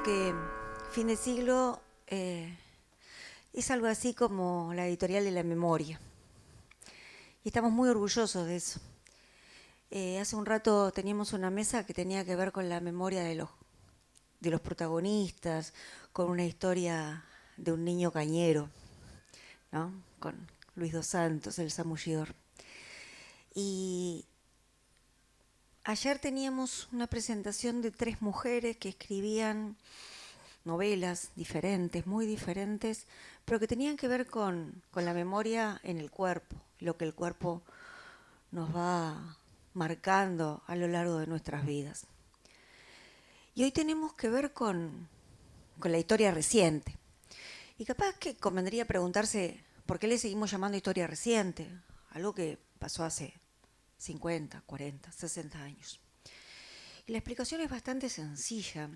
Que fin de siglo es algo así como la editorial de la memoria. Y estamos muy orgullosos de eso. Hace un rato teníamos una mesa que tenía que ver con la memoria de los protagonistas, con una historia de un niño cañero, ¿no? Con Luis dos Santos, el Samullidor. Y ayer teníamos una presentación de 3 mujeres que escribían novelas diferentes, muy diferentes, pero que tenían que ver con la memoria en el cuerpo, lo que el cuerpo nos va marcando a lo largo de nuestras vidas. Y hoy tenemos que ver con la historia reciente. Y capaz que convendría preguntarse por qué le seguimos llamando historia reciente, algo que pasó hace 50, 40, 60 años. Y la explicación es bastante sencilla.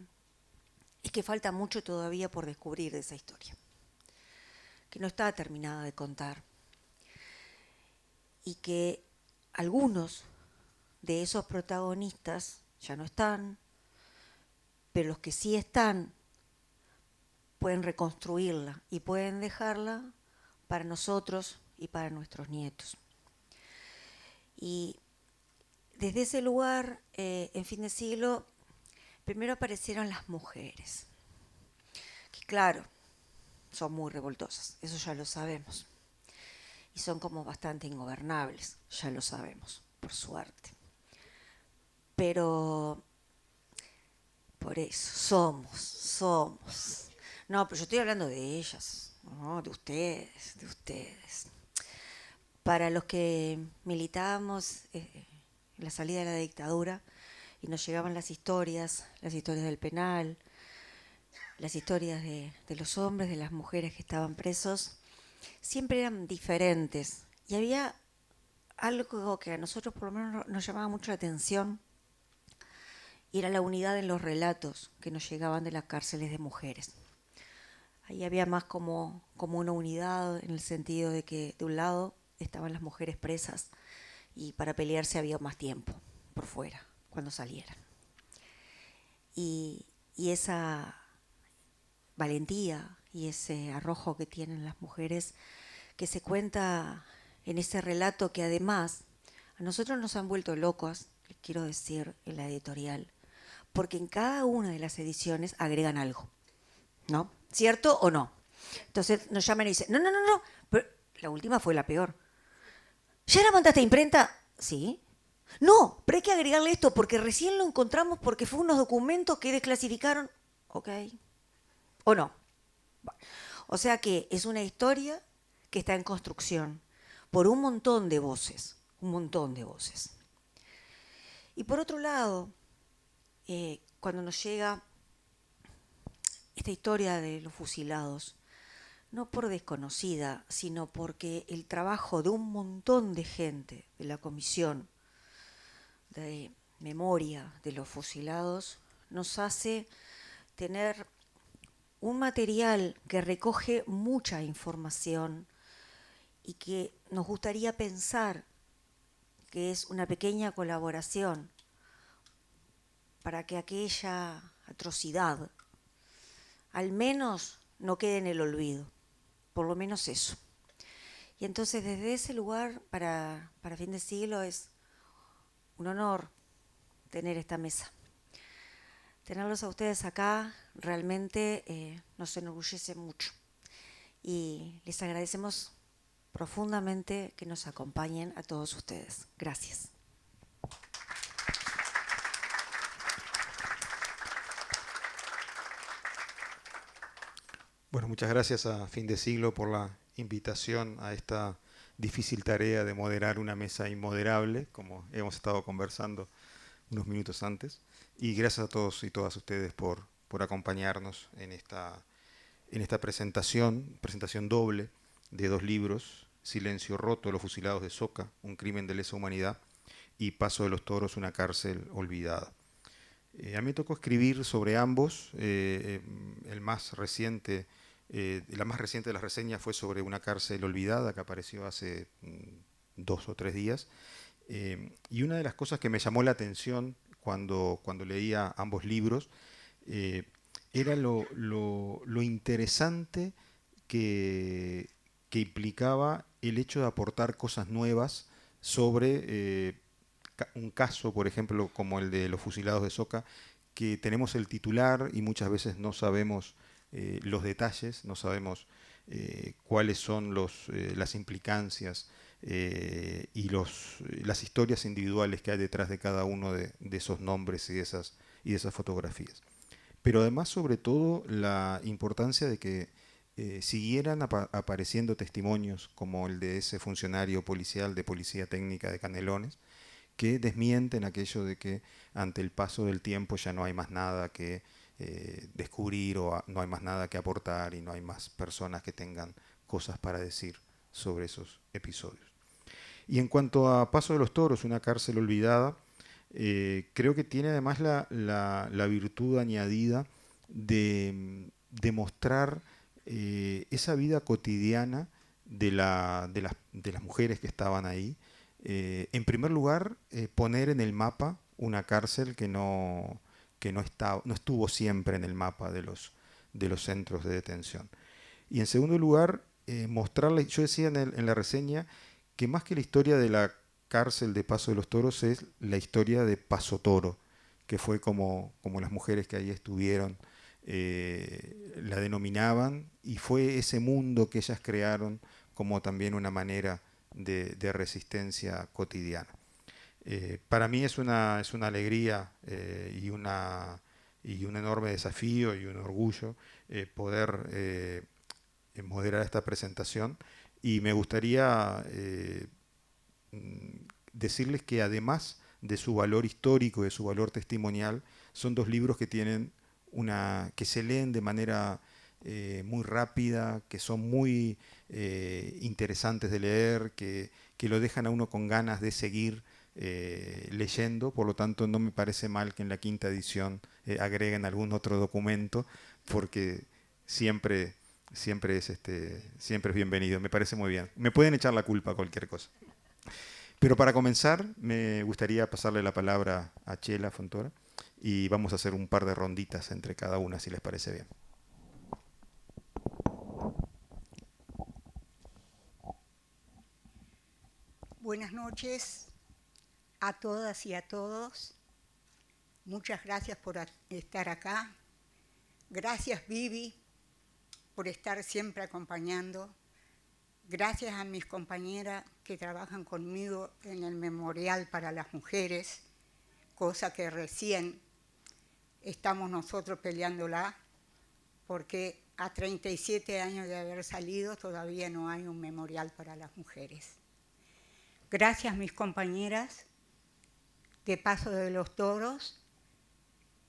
Es que falta mucho todavía por descubrir de esa historia, que no está terminada de contar. Y que algunos de esos protagonistas ya no están, pero los que sí están pueden reconstruirla y pueden dejarla para nosotros y para nuestros nietos. Y desde ese lugar, en fin de siglo, primero aparecieron las mujeres, que claro, son muy revoltosas, eso ya lo sabemos. Y son como bastante ingobernables, ya lo sabemos, por suerte. Pero por eso, somos. No, pero yo estoy hablando de ellas, ¿no? De ustedes. Para los que militábamos en la salida de la dictadura y nos llegaban las historias del penal, las historias de los hombres, de las mujeres que estaban presos, siempre eran diferentes. Y había algo que a nosotros por lo menos nos llamaba mucho la atención, y era la unidad en los relatos que nos llegaban de las cárceles de mujeres. Ahí había más como una unidad en el sentido de que de un lado estaban las mujeres presas y para pelearse había más tiempo por fuera cuando salieran. Y esa valentía y ese arrojo que tienen las mujeres que se cuenta en ese relato que además a nosotros nos han vuelto locos, les quiero decir, en la editorial, porque en cada una de las ediciones agregan algo, ¿no? ¿Cierto o no? Entonces nos llaman y dicen, no, pero la última fue la peor. ¿Ya la mandaste a imprenta? Sí. No, pero hay que agregarle esto porque recién lo encontramos porque fue unos documentos que desclasificaron. Ok. ¿O no? Bueno, o sea que es una historia que está en construcción por un montón de voces. Y por otro lado, cuando nos llega esta historia de los fusilados, no por desconocida, sino porque el trabajo de un montón de gente de la Comisión de Memoria de los Fusilados nos hace tener un material que recoge mucha información y que nos gustaría pensar que es una pequeña colaboración para que aquella atrocidad al menos no quede en el olvido, por lo menos eso. Y entonces desde ese lugar para Fin de Siglo es un honor tener esta mesa. Tenerlos a ustedes acá realmente nos enorgullece mucho y les agradecemos profundamente que nos acompañen a todos ustedes. Gracias. Bueno, muchas gracias a Fin de Siglo por la invitación a esta difícil tarea de moderar una mesa inmoderable, como hemos estado conversando unos minutos antes. Y gracias a todos y todas ustedes por acompañarnos en esta presentación doble de dos libros, Silencio Roto, Los Fusilados de Soca, un crimen de lesa humanidad, y Paso de los Toros, una cárcel olvidada. A mí me tocó escribir sobre ambos. El más reciente, la más reciente de las reseñas fue sobre una cárcel olvidada que apareció hace 2 o 3 días. Y una de las cosas que me llamó la atención cuando leía ambos libros eh, era lo interesante que, que implicaba el hecho de aportar cosas nuevas sobre un caso, por ejemplo, como el de los fusilados de Soca, que tenemos el titular y muchas veces no sabemos los detalles, no sabemos cuáles son las implicancias y las historias individuales que hay detrás de cada uno de esos nombres y de esas fotografías. Pero además, sobre todo, la importancia de que siguieran apareciendo testimonios como el de ese funcionario policial de Policía Técnica de Canelones, que desmienten aquello de que ante el paso del tiempo ya no hay más nada que descubrir o no hay más nada que aportar y no hay más personas que tengan cosas para decir sobre esos episodios. Y en cuanto a Paso de los Toros, una cárcel olvidada, creo que tiene además la virtud añadida de mostrar esa vida cotidiana de las mujeres que estaban ahí. En primer lugar, poner en el mapa una cárcel que no estuvo siempre en el mapa de los centros de detención. Y en segundo lugar, mostrarle, yo decía en la reseña que más que la historia de la cárcel de Paso de los Toros es la historia de Paso Toro, que fue como las mujeres que ahí estuvieron la denominaban, y fue ese mundo que ellas crearon como también una manera de resistencia cotidiana. Para mí es una alegría y un enorme desafío y un orgullo poder moderar esta presentación, y me gustaría decirles que además de su valor histórico y de su valor testimonial, son dos libros que tienen que se leen de manera muy rápida, que son muy interesantes de leer, que lo dejan a uno con ganas de seguir leyendo. Por lo tanto, no me parece mal que en la quinta edición agreguen algún otro documento, porque siempre, siempre es bienvenido. Me parece muy bien. Me pueden echar la culpa a cualquier cosa. Pero para comenzar, me gustaría pasarle la palabra a Chela Fontora y vamos a hacer un par de ronditas entre cada una, si les parece bien. Buenas noches a todas y a todos. Muchas gracias por estar acá. Gracias, Vivi, por estar siempre acompañando. Gracias a mis compañeras que trabajan conmigo en el Memorial para las Mujeres, cosa que recién estamos nosotros peleándola, porque a 37 años de haber salido todavía no hay un memorial para las mujeres. Gracias, mis compañeras de Paso de los Toros,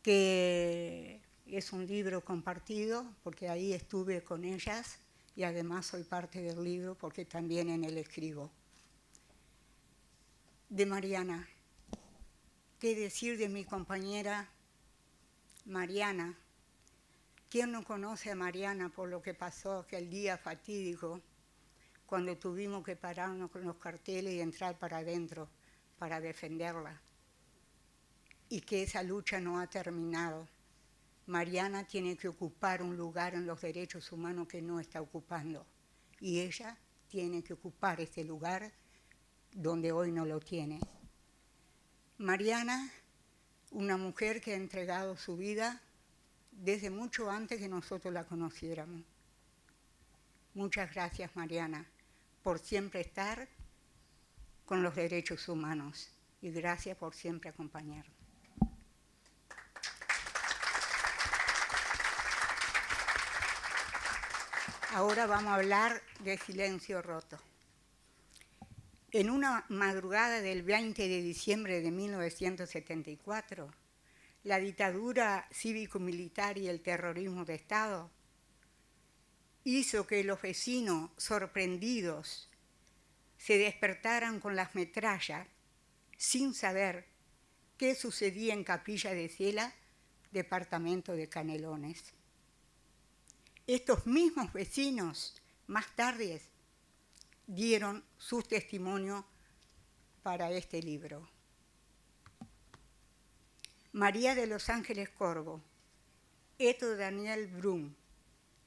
que es un libro compartido, porque ahí estuve con ellas y además soy parte del libro porque también en él escribo. De Mariana, ¿qué decir de mi compañera Mariana? ¿Quién no conoce a Mariana por lo que pasó aquel día fatídico cuando tuvimos que pararnos con los carteles y entrar para adentro para defenderla? Y que esa lucha no ha terminado. Mariana tiene que ocupar un lugar en los derechos humanos que no está ocupando. Y ella tiene que ocupar este lugar donde hoy no lo tiene. Mariana, una mujer que ha entregado su vida desde mucho antes que nosotros la conociéramos. Muchas gracias, Mariana, por siempre estar con los derechos humanos. Y gracias por siempre acompañarnos. Ahora vamos a hablar de Silencio Roto. En una madrugada del 20 de diciembre de 1974, la dictadura cívico-militar y el terrorismo de Estado hizo que los vecinos, sorprendidos, se despertaran con las metrallas sin saber qué sucedía en Capilla de Ciela, departamento de Canelones. Estos mismos vecinos, más tarde, dieron sus testimonios para este libro. María de los Ángeles Corvo, Eto Daniel Brum,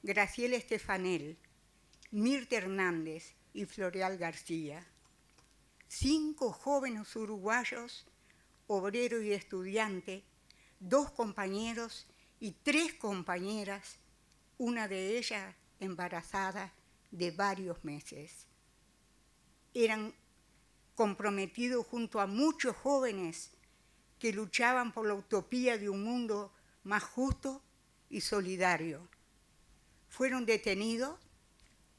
Graciela Estefanel, Mirta Hernández y Floreal García. 5 jóvenes uruguayos, obreros y estudiantes, 2 compañeros y 3 compañeras, una de ellas embarazada de varios meses. Eran comprometidos junto a muchos jóvenes que luchaban por la utopía de un mundo más justo y solidario. Fueron detenidos,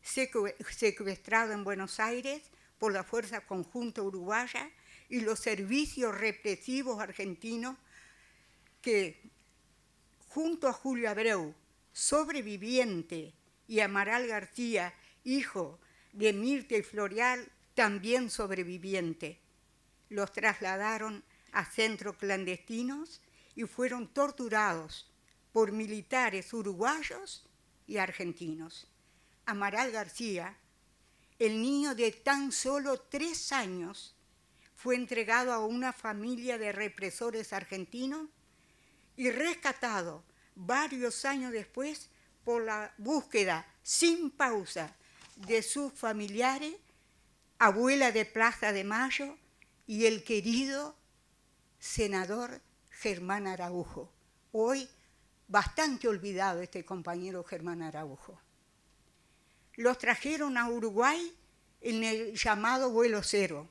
secuestrados en Buenos Aires por la Fuerza Conjunta Uruguaya y los servicios represivos argentinos que, junto a Julio Abreu, sobreviviente, y Amaral García, hijo de Mirta y Floreal, también sobreviviente, los trasladaron a centros clandestinos y fueron torturados por militares uruguayos y argentinos. Amaral García, el niño de tan solo 3 años, fue entregado a una familia de represores argentinos y rescatado varios años después por la búsqueda sin pausa de sus familiares, abuela de Plaza de Mayo y el querido senador Germán Araujo. Hoy bastante olvidado este compañero Germán Araujo. Los trajeron a Uruguay en el llamado vuelo cero,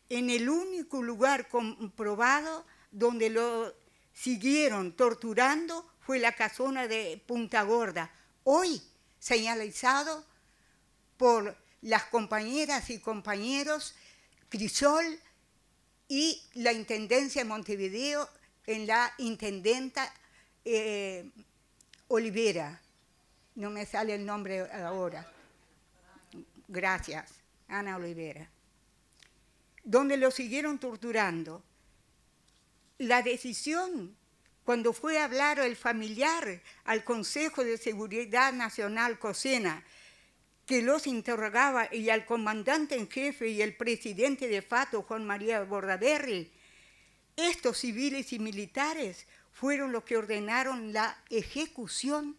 en el único lugar comprobado donde lo siguieron torturando fue la casona de Punta Gorda, hoy señalizado por las compañeras y compañeros Crisol y la Intendencia de Montevideo en la intendenta Olivera. No me sale el nombre ahora. Gracias, Ana Olivera. Donde lo siguieron torturando. La decisión, cuando fue a hablar el familiar al Consejo de Seguridad Nacional COSENA, que los interrogaba, y al comandante en jefe y el presidente de FATO, Juan María Bordaberry, estos civiles y militares fueron los que ordenaron la ejecución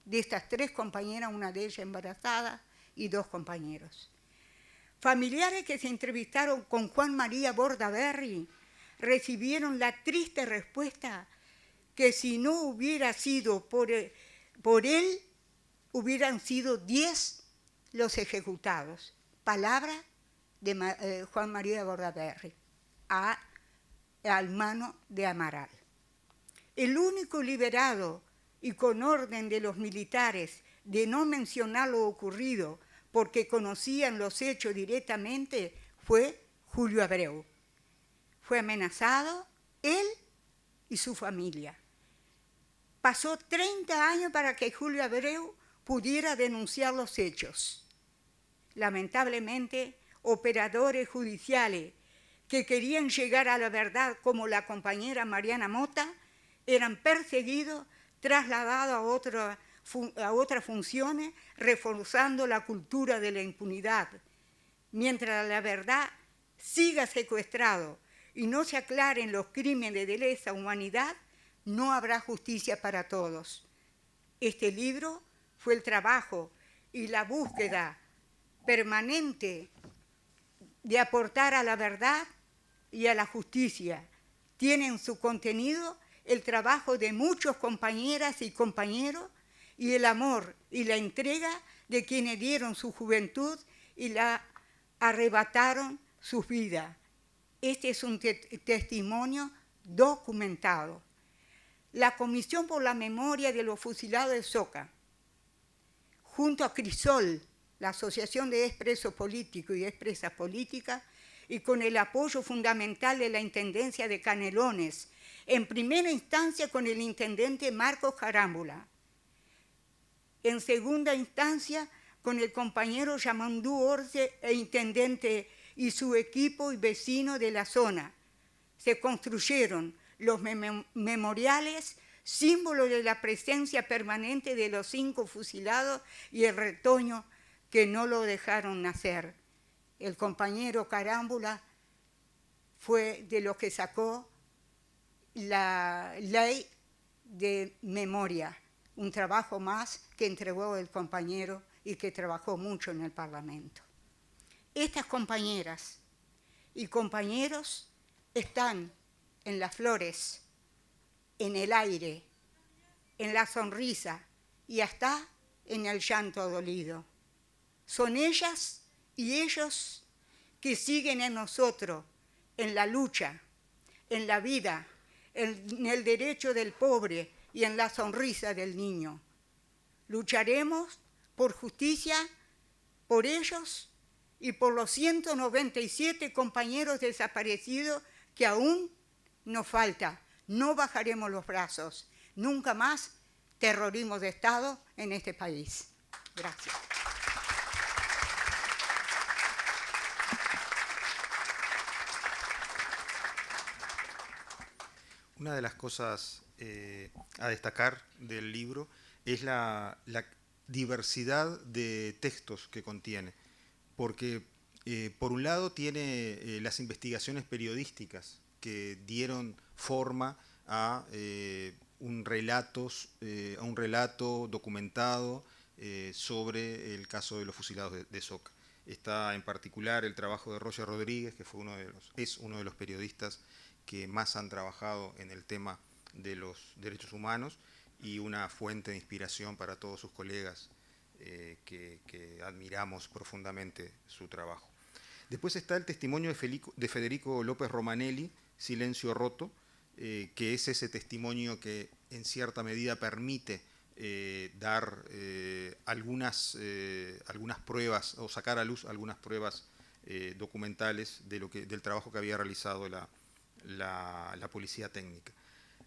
de estas 3 compañeras, una de ellas embarazada, y 2 compañeros. Familiares que se entrevistaron con Juan María Bordaberry recibieron la triste respuesta que si no hubiera sido por él, hubieran sido 10 los ejecutados. Palabra de Juan María Bordaberry al mano de Amaral. El único liberado y con orden de los militares de no mencionar lo ocurrido porque conocían los hechos directamente fue Julio Abreu. Fue amenazado él y su familia. Pasó 30 años para que Julio Abreu pudiera denunciar los hechos. Lamentablemente, operadores judiciales que querían llegar a la verdad, como la compañera Mariana Mota, eran perseguidos trasladado a otras funciones, reforzando la cultura de la impunidad. Mientras la verdad siga secuestrado y no se aclaren los crímenes de lesa humanidad, no habrá justicia para todos. Este libro fue el trabajo y la búsqueda permanente de aportar a la verdad y a la justicia. Tiene en su contenido el trabajo de muchos compañeras y compañeros y el amor y la entrega de quienes dieron su juventud y la arrebataron sus vidas. Este es un testimonio documentado. La Comisión por la Memoria de los Fusilados de Soca, junto a CRISOL, la Asociación de Expresos Políticos y Expresas Políticas, y con el apoyo fundamental de la Intendencia de Canelones, en primera instancia con el intendente Marcos Carámbula, en segunda instancia con el compañero Yamandú Orce, e intendente y su equipo y vecinos de la zona. Se construyeron los memoriales, símbolo de la presencia permanente de los 5 fusilados y el retoño que no lo dejaron nacer. El compañero Carámbula fue de los que sacó la ley de memoria, un trabajo más que entregó el compañero y que trabajó mucho en el Parlamento. Estas compañeras y compañeros están en las flores, en el aire, en la sonrisa y hasta en el llanto dolido. Son ellas y ellos que siguen en nosotros, en la lucha, en la vida, en el derecho del pobre y en la sonrisa del niño. Lucharemos por justicia, por ellos y por los 197 compañeros desaparecidos que aún nos falta. No bajaremos los brazos. Nunca más terrorismo de Estado en este país. Gracias. Una de las cosas a destacar del libro es la diversidad de textos que contiene, porque por un lado tiene las investigaciones periodísticas que dieron forma a un relato documentado sobre el caso de los fusilados de Soca. Está en particular el trabajo de Roger Rodríguez, que es uno de los periodistas que más han trabajado en el tema de los derechos humanos y una fuente de inspiración para todos sus colegas que admiramos profundamente su trabajo. Después está el testimonio de Federico López Romanelli, Silencio Roto, que es ese testimonio que en cierta medida permite dar algunas pruebas o sacar a luz algunas pruebas documentales del trabajo que había realizado la policía técnica.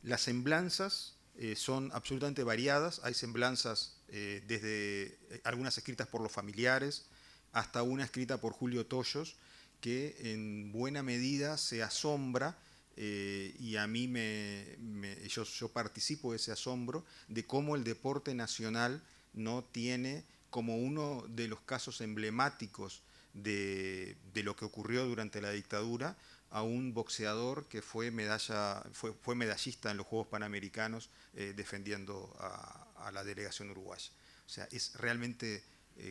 Las semblanzas son absolutamente variadas. Hay semblanzas desde algunas escritas por los familiares hasta una escrita por Julio Toyos, que en buena medida se asombra, y a mí yo participo de ese asombro, de cómo el deporte nacional no tiene como uno de los casos emblemáticos de lo que ocurrió durante la dictadura a un boxeador que fue medallista en los Juegos Panamericanos defendiendo a la delegación uruguaya. O sea, es realmente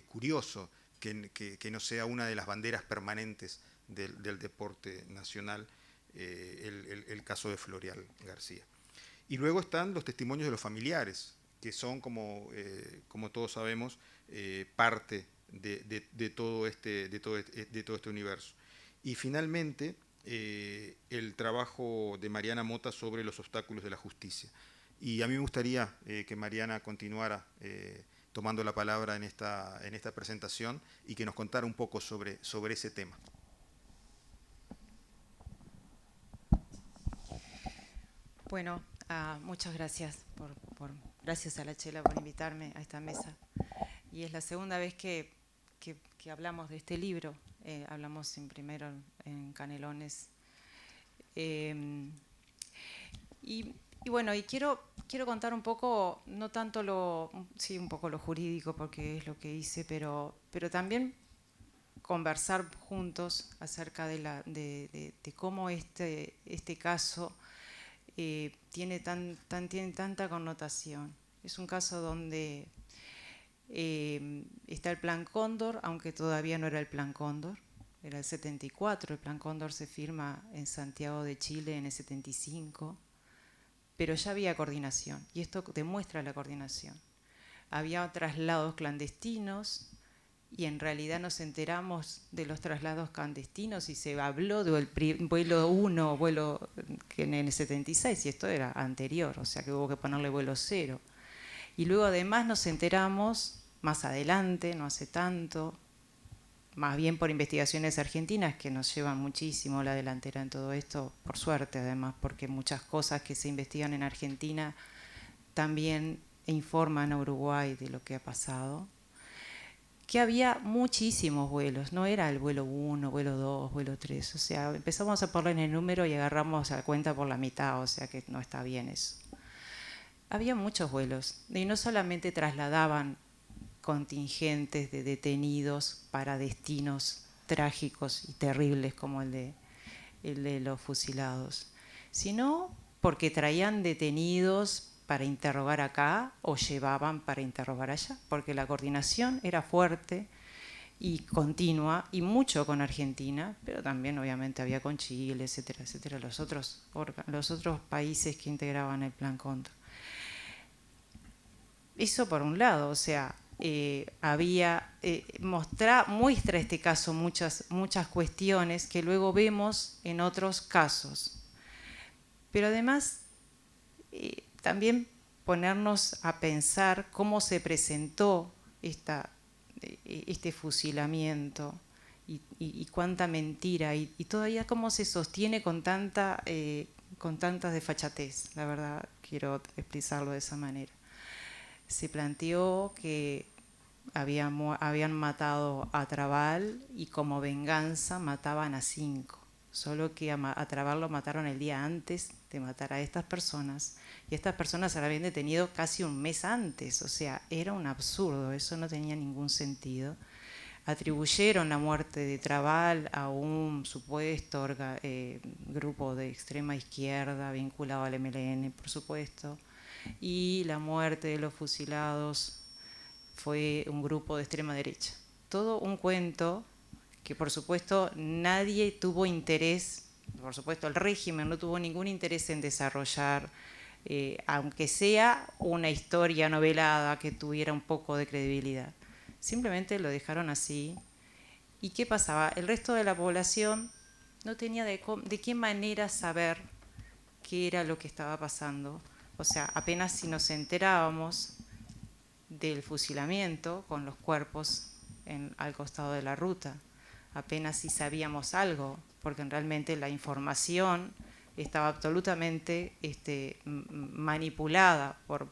curioso que no sea una de las banderas permanentes del deporte nacional el caso de Florial García. Y luego están los testimonios de los familiares, que son, como todos sabemos, parte de todo este universo. Y finalmente, el trabajo de Mariana Mota sobre los obstáculos de la justicia. Y a mí me gustaría que Mariana continuara tomando la palabra en esta presentación y que nos contara un poco sobre ese tema. Bueno, muchas gracias gracias a la Chela por invitarme a esta mesa. Y es la segunda vez que hablamos de este libro. Hablamos primero en Canelones. Y Y bueno, y quiero contar un poco, no tanto sí, un poco lo jurídico, porque es lo que hice, pero también conversar juntos acerca de cómo este caso tiene tanta connotación. Es un caso donde está el Plan Cóndor, aunque todavía no era el Plan Cóndor, era el 74, el Plan Cóndor se firma en Santiago de Chile en el 75, pero ya había coordinación, y esto demuestra la coordinación. Había traslados clandestinos, y en realidad nos enteramos de los traslados clandestinos y se habló del vuelo 1, vuelo que en el 76, y esto era anterior, o sea que hubo que ponerle vuelo 0. Y luego además nos enteramos más adelante, no hace tanto, más bien por investigaciones argentinas que nos llevan muchísimo la delantera en todo esto, por suerte además, porque muchas cosas que se investigan en Argentina también informan a Uruguay de lo que ha pasado, que había muchísimos vuelos, no era el vuelo 1, vuelo 2, vuelo 3, o sea, empezamos a poner en el número y agarramos a la cuenta por la mitad, o sea que no está bien eso. Había muchos vuelos y no solamente trasladaban contingentes de detenidos para destinos trágicos y terribles como el de los fusilados, sino porque traían detenidos para interrogar acá o llevaban para interrogar allá, porque la coordinación era fuerte y continua, y mucho con Argentina, pero también obviamente había con Chile, etcétera, etcétera, los otros países que integraban el Plan Cóndor. Eso por un lado, o sea, muestra este caso muchas cuestiones que luego vemos en otros casos. Pero además, también ponernos a pensar cómo se presentó este fusilamiento y cuánta mentira y todavía cómo se sostiene con tanta desfachatez. La verdad, quiero expresarlo de esa manera. Se planteó que habían matado a Trabal y como venganza mataban a 5. Solo que a Trabal lo mataron el día antes de matar a estas personas. Y estas personas se habían detenido casi un mes antes. O sea, era un absurdo, eso no tenía ningún sentido. Atribuyeron la muerte de Trabal a un supuesto grupo de extrema izquierda vinculado al MLN, por supuesto. Y la muerte de los fusilados fue un grupo de extrema derecha. Todo un cuento que por supuesto nadie tuvo interés, por supuesto el régimen no tuvo ningún interés en desarrollar, aunque sea una historia novelada que tuviera un poco de credibilidad. Simplemente lo dejaron así. ¿Y qué pasaba? El resto de la población no tenía de qué manera saber qué era lo que estaba pasando. O sea, apenas si nos enterábamos del fusilamiento con los cuerpos al costado de la ruta, apenas si sabíamos algo, porque realmente la información estaba absolutamente manipulada por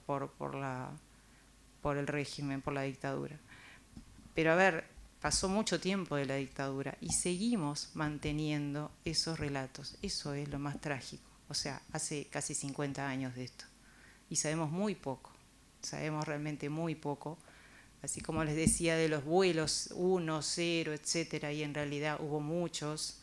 el régimen, por la dictadura. Pero a ver, pasó mucho tiempo de la dictadura y seguimos manteniendo esos relatos. Eso es lo más trágico. O sea, hace casi 50 años de esto. Y sabemos muy poco, sabemos realmente muy poco. Así como les decía de los vuelos 1, 0, etcétera, y en realidad hubo muchos.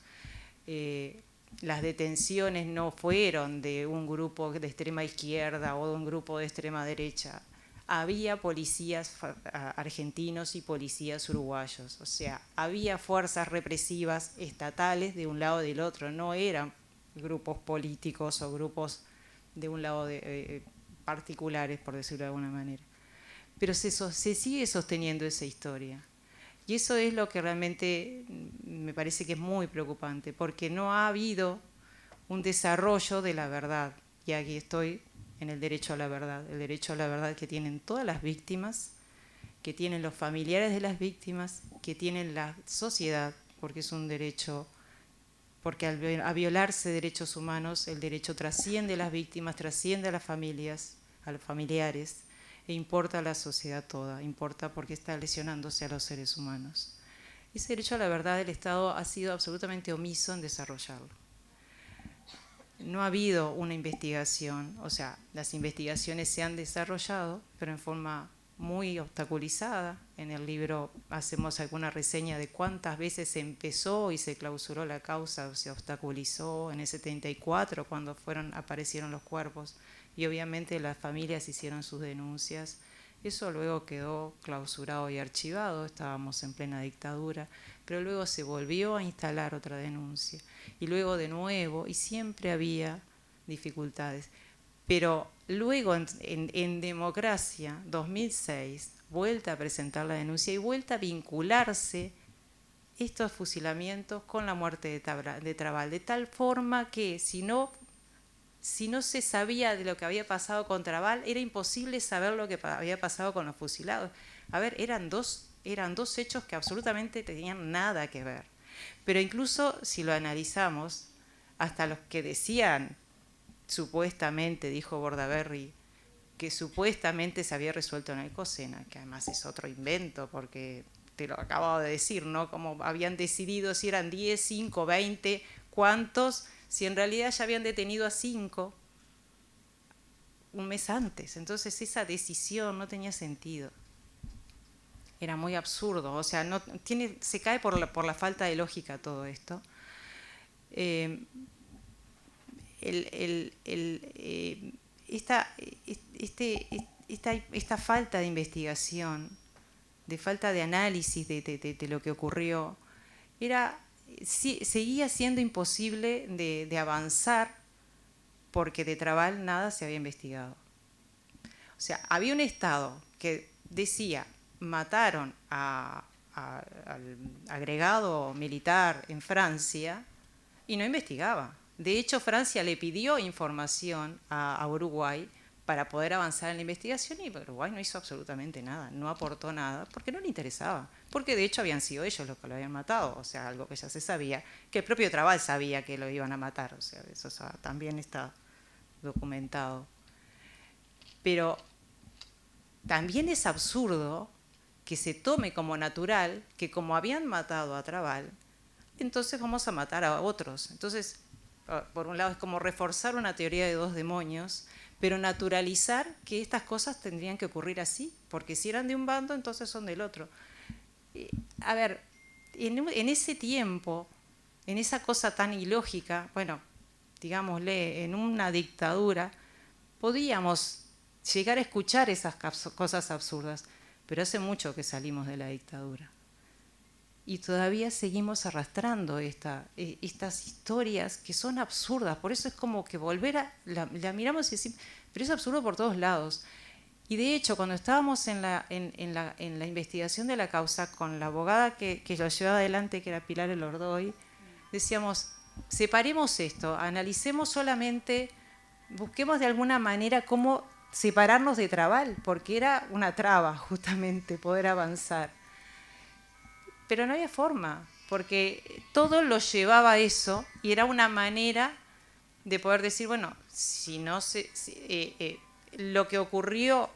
Las detenciones no fueron de un grupo de extrema izquierda o de un grupo de extrema derecha. Había policías argentinos y policías uruguayos. O sea, había fuerzas represivas estatales de un lado y del otro. No eran grupos políticos o grupos de un lado particulares, por decirlo de alguna manera. Pero se sigue sosteniendo esa historia. Y eso es lo que realmente me parece que es muy preocupante, porque no ha habido un desarrollo de la verdad. Y aquí estoy en el derecho a la verdad. El derecho a la verdad que tienen todas las víctimas, que tienen los familiares de las víctimas, que tienen la sociedad, porque es un derecho, porque al violarse derechos humanos, el derecho trasciende a las víctimas, trasciende a las familias, a los familiares, e importa a la sociedad toda, importa porque está lesionándose a los seres humanos. Ese derecho a la verdad del Estado ha sido absolutamente omiso en desarrollarlo. no ha habido una investigación, o sea, las investigaciones se han desarrollado, pero en forma muy obstaculizada. En el libro hacemos alguna reseña de cuántas veces se empezó y se clausuró la causa, se obstaculizó en el 74 cuando aparecieron los cuerpos, y obviamente las familias hicieron sus denuncias. Eso luego quedó clausurado y archivado, estábamos en plena dictadura, pero luego se volvió a instalar otra denuncia, y luego de nuevo, y siempre había dificultades. Pero luego en democracia, 2006, vuelta a presentar la denuncia y vuelta a vincularse estos fusilamientos con la muerte de Trabal, de tal forma que si no se sabía de lo que había pasado con Trabal, era imposible saber lo que había pasado con los fusilados. A ver, eran dos hechos que absolutamente tenían nada que ver. Pero incluso si lo analizamos, hasta los que decían, supuestamente, dijo Bordaberry, que supuestamente se había resuelto en el COSENA, que además es otro invento, porque te lo acabo de decir, ¿no? Como habían decidido si eran 10, 5, 20, ¿cuántos? Si en realidad ya habían detenido a 5 un mes antes. Entonces esa decisión no tenía sentido. Era muy absurdo. O sea, se cae por la falta de lógica todo esto. Esta falta de investigación, de falta de análisis de lo que ocurrió, seguía siendo imposible de avanzar, porque de Trabal nada se había investigado. O sea, había un Estado que decía, mataron al agregado militar en Francia, y no investigaba. De hecho, Francia le pidió información a Uruguay para poder avanzar en la investigación, y Uruguay no hizo absolutamente nada, no aportó nada, porque no le interesaba, porque de hecho habían sido ellos los que lo habían matado, o sea, algo que ya se sabía, que el propio Trabal sabía que lo iban a matar, o sea, eso también está documentado. Pero también es absurdo que se tome como natural que como habían matado a Trabal, entonces vamos a matar a otros. Entonces, por un lado es como reforzar una teoría de dos demonios, pero naturalizar que estas cosas tendrían que ocurrir así, porque si eran de un bando, entonces son del otro. A ver, en ese tiempo, en esa cosa tan ilógica, bueno, digámosle, en una dictadura, podíamos llegar a escuchar esas cosas absurdas, pero hace mucho que salimos de la dictadura. Y todavía seguimos arrastrando estas historias que son absurdas. Por eso es como que la miramos y decimos, pero es absurdo por todos lados. Y de hecho, cuando estábamos en la investigación de la causa, con la abogada que lo llevaba adelante, que era Pilar Elordoy, decíamos, separemos esto, analicemos solamente, busquemos de alguna manera cómo separarnos de Trabal, porque era una traba justamente poder avanzar. Pero no había forma, porque todo lo llevaba a eso, y era una manera de poder decir, bueno, lo que ocurrió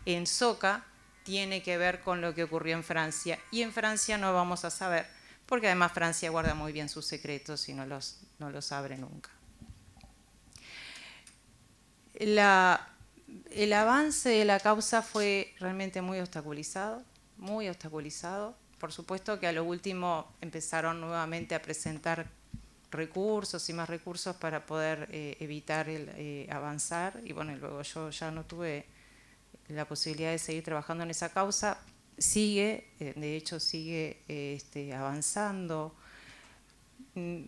en Soca tiene que ver con lo que ocurrió en Francia, y en Francia no vamos a saber, porque además Francia guarda muy bien sus secretos y no los abre nunca. El avance de la causa fue realmente muy obstaculizado, muy obstaculizado. Por supuesto que a lo último empezaron nuevamente a presentar recursos y más recursos para poder evitar avanzar, y bueno, luego yo ya no tuve la posibilidad de seguir trabajando en esa causa. De hecho sigue avanzando.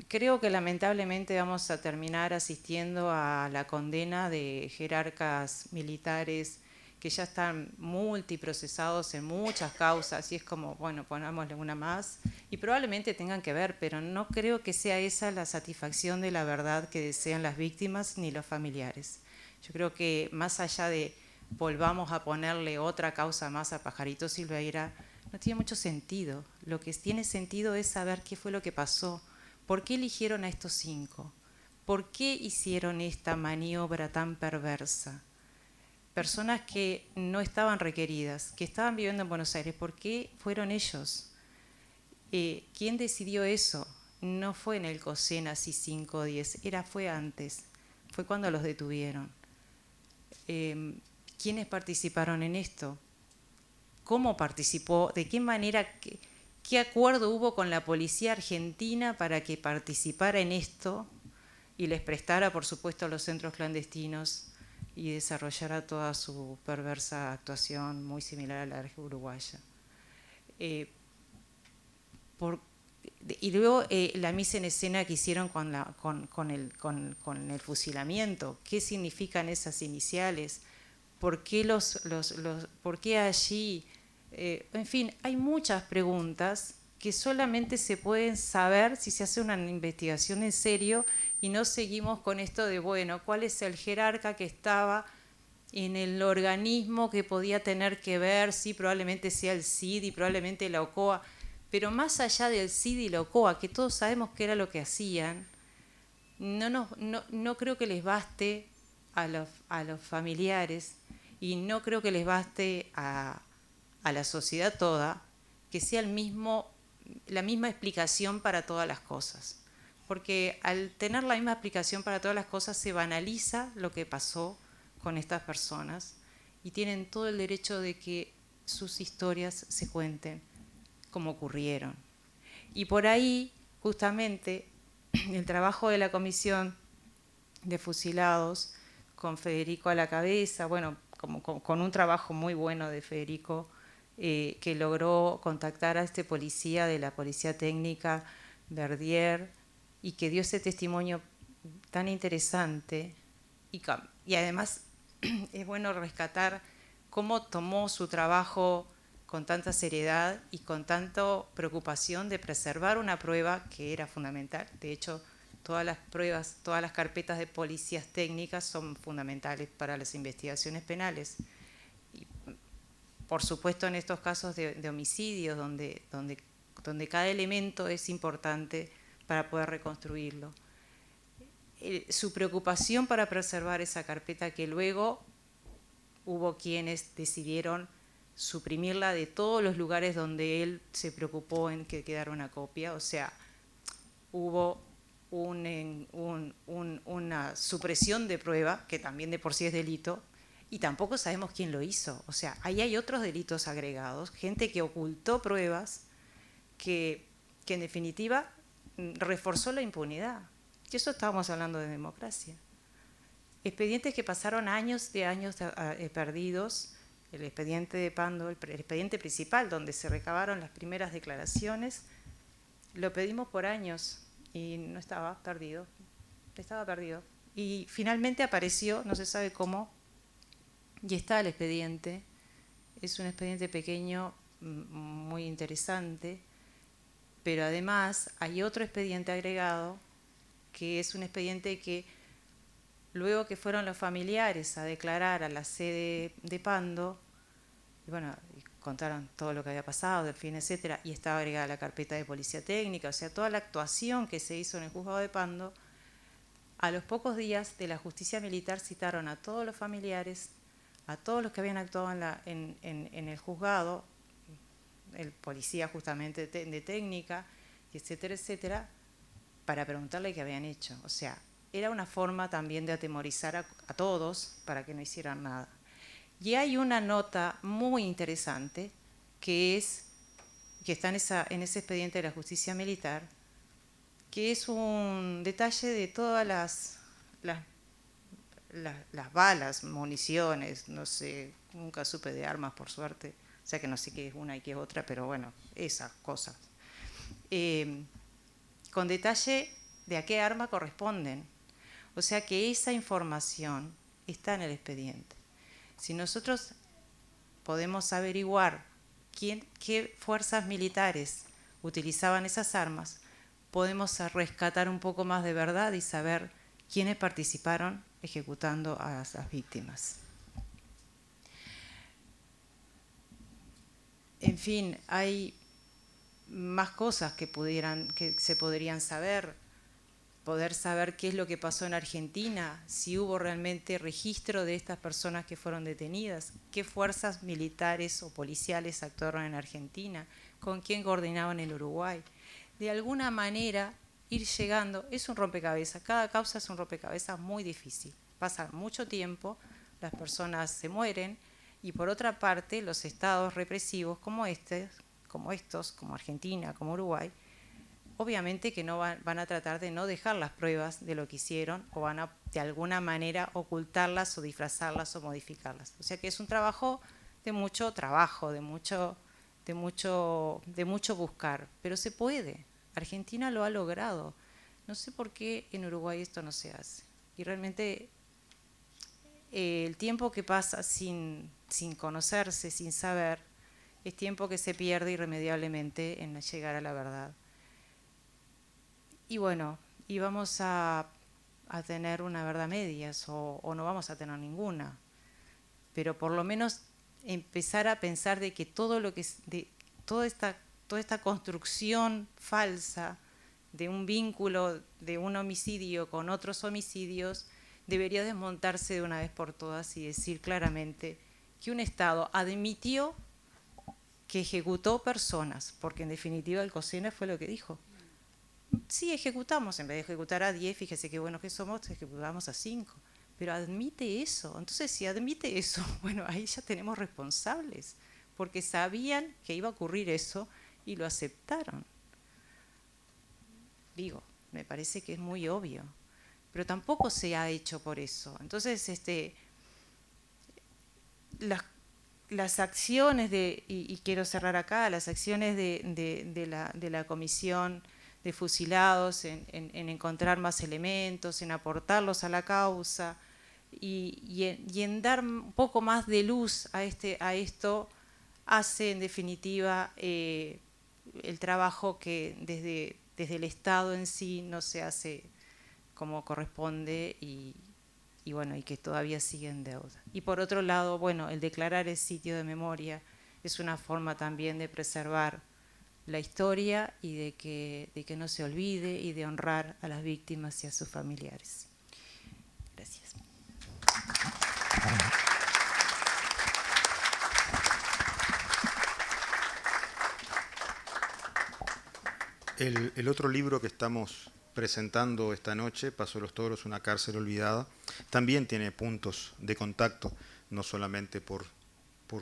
Creo que lamentablemente vamos a terminar asistiendo a la condena de jerarcas militares que ya están multiprocesados en muchas causas, y es como, bueno, ponámosle una más, y probablemente tengan que ver, pero no creo que sea esa la satisfacción de la verdad que desean las víctimas ni los familiares. Yo creo que más allá de volvamos a ponerle otra causa más a Pajarito Silveira, no tiene mucho sentido. Lo que tiene sentido es saber qué fue lo que pasó, por qué eligieron a estos 5, por qué hicieron esta maniobra tan perversa. Personas que no estaban requeridas, que estaban viviendo en Buenos Aires, ¿por qué fueron ellos? ¿Quién decidió eso? No fue en el COSENA, así 5 o 10, fue antes. fue cuando los detuvieron. ¿Quiénes participaron en esto? ¿Cómo participó? ¿De qué manera? ¿Qué acuerdo hubo con la policía argentina para que participara en esto y les prestara, por supuesto, a los centros clandestinos y desarrollara toda su perversa actuación muy similar a la uruguaya? Y luego la misa en escena que hicieron con el fusilamiento. ¿Qué significan esas iniciales? ¿Por qué, por qué allí? En fin, hay muchas preguntas que solamente se pueden saber si se hace una investigación en serio y no seguimos con esto de, bueno, ¿cuál es el jerarca que estaba en el organismo que podía tener que ver? Sí, probablemente sea el CID y probablemente la OCOA, pero más allá del CID y la OCOA, que todos sabemos qué era lo que hacían, no creo que les baste a los familiares y no creo que les baste a la sociedad toda que sea la misma explicación para todas las cosas. Porque al tener la misma explicación para todas las cosas se banaliza lo que pasó con estas personas y tienen todo el derecho de que sus historias se cuenten como ocurrieron. Y por ahí, justamente, el trabajo de la Comisión de Fusilados, con Federico a la cabeza, bueno, con un trabajo muy bueno de Federico, que logró contactar a este policía de la Policía Técnica, Verdier, y que dio ese testimonio tan interesante. Y además es bueno rescatar cómo tomó su trabajo con tanta seriedad y con tanta preocupación de preservar una prueba que era fundamental. De hecho, todas las pruebas, todas las carpetas de policías técnicas son fundamentales para las investigaciones penales. Y, por supuesto, en estos casos de homicidios, donde cada elemento es importante para poder reconstruirlo. Su preocupación para preservar esa carpeta, que luego hubo quienes decidieron suprimirla de todos los lugares donde él se preocupó en que quedara una copia. O sea, hubo una supresión de prueba, que también de por sí es delito, y tampoco sabemos quién lo hizo. O sea, ahí hay otros delitos agregados, gente que ocultó pruebas, que en definitiva reforzó la impunidad. Y eso estábamos hablando de democracia. Expedientes que pasaron años perdidos. El expediente de Pando, el expediente principal, donde se recabaron las primeras declaraciones, lo pedimos por años y no estaba perdido. Estaba perdido. Y finalmente apareció, no se sabe cómo, y está el expediente. Es un expediente pequeño, muy interesante, pero además hay otro expediente agregado, que es un expediente que luego que fueron los familiares a declarar a la sede de Pando, y bueno, contaron todo lo que había pasado, del fin, etcétera, y estaba agregada la carpeta de policía técnica, o sea, toda la actuación que se hizo en el juzgado de Pando. A los pocos días de la justicia militar citaron a todos los familiares, a todos los que habían actuado en el juzgado, el policía justamente de técnica, etcétera, etcétera, para preguntarle qué habían hecho. O sea, era una forma también de atemorizar a todos para que no hicieran nada. Y hay una nota muy interesante que está en ese expediente de la justicia militar, que es un detalle de todas las balas, municiones, no sé, nunca supe de armas por suerte, o sea que no sé qué es una y qué es otra, pero bueno, esas cosas. Con detalle de a qué arma corresponden. O sea que esa información está en el expediente. Si nosotros podemos averiguar qué fuerzas militares utilizaban esas armas, podemos rescatar un poco más de verdad y saber quiénes participaron ejecutando a las víctimas. En fin, hay más cosas que se podrían saber. Poder saber qué es lo que pasó en Argentina, si hubo realmente registro de estas personas que fueron detenidas, qué fuerzas militares o policiales actuaron en Argentina, con quién coordinaban en Uruguay. De alguna manera, ir llegando, es un rompecabezas, cada causa es un rompecabezas muy difícil. Pasa mucho tiempo, las personas se mueren, y por otra parte los estados represivos como estos, como Argentina, como Uruguay, obviamente que no van a tratar de no dejar las pruebas de lo que hicieron, o van a de alguna manera ocultarlas o disfrazarlas o modificarlas. O sea que es un trabajo, de mucho buscar, pero se puede. Argentina lo ha logrado. No sé por qué en Uruguay esto no se hace. Y realmente el tiempo que pasa sin conocerse, sin saber, es tiempo que se pierde irremediablemente en llegar a la verdad. Y bueno, y vamos a tener una verdad medias o no vamos a tener ninguna. Pero por lo menos empezar a pensar de que toda esta construcción falsa de un vínculo de un homicidio con otros homicidios debería desmontarse de una vez por todas y decir claramente que un Estado admitió que ejecutó personas, porque en definitiva el COSENA fue lo que dijo. Sí, ejecutamos, en vez de ejecutar a 10, fíjese qué buenos que somos, ejecutamos a 5. Pero admite eso. Entonces, si admite eso, bueno, ahí ya tenemos responsables, porque sabían que iba a ocurrir eso y lo aceptaron. Digo, me parece que es muy obvio, pero tampoco se ha hecho por eso. Entonces, las acciones y quiero cerrar acá, las acciones de la comisión de fusilados en encontrar más elementos, en aportarlos a la causa y en dar un poco más de luz a esto, hace en definitiva el trabajo que desde el Estado en sí no se hace como corresponde y bueno, y que todavía sigue en deuda. Y por otro lado, bueno, el declarar el sitio de memoria es una forma también de preservar la historia y de que no se olvide y de honrar a las víctimas y a sus familiares. Gracias. El otro libro que estamos presentando esta noche, Paso de los Toros, una cárcel olvidada, también tiene puntos de contacto, no solamente por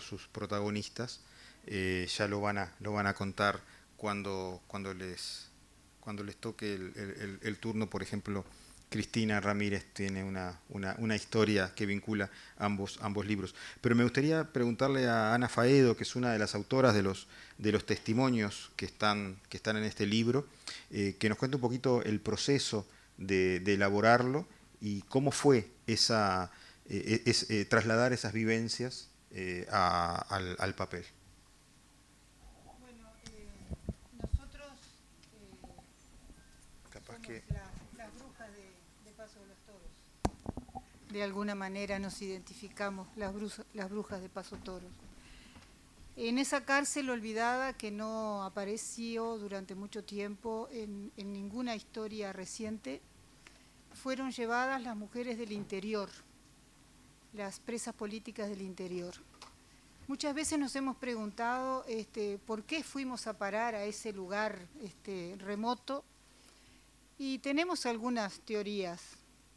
sus protagonistas, ya lo van a contar cuando les toque el turno. Por ejemplo, Cristina Ramírez tiene una historia que vincula ambos libros. Pero me gustaría preguntarle a Ana Faedo, que es una de las autoras de los testimonios que están en este libro, que nos cuente un poquito el proceso de elaborarlo y cómo fue trasladar esas vivencias al papel. Bueno, nosotros somos las brujas de Paso de los Toros. De alguna manera nos identificamos las brujas de Paso Toros. En esa cárcel olvidada que no apareció durante mucho tiempo en ninguna historia reciente, fueron llevadas las mujeres del interior, las presas políticas del interior. Muchas veces nos hemos preguntado por qué fuimos a parar a ese lugar remoto, y tenemos algunas teorías,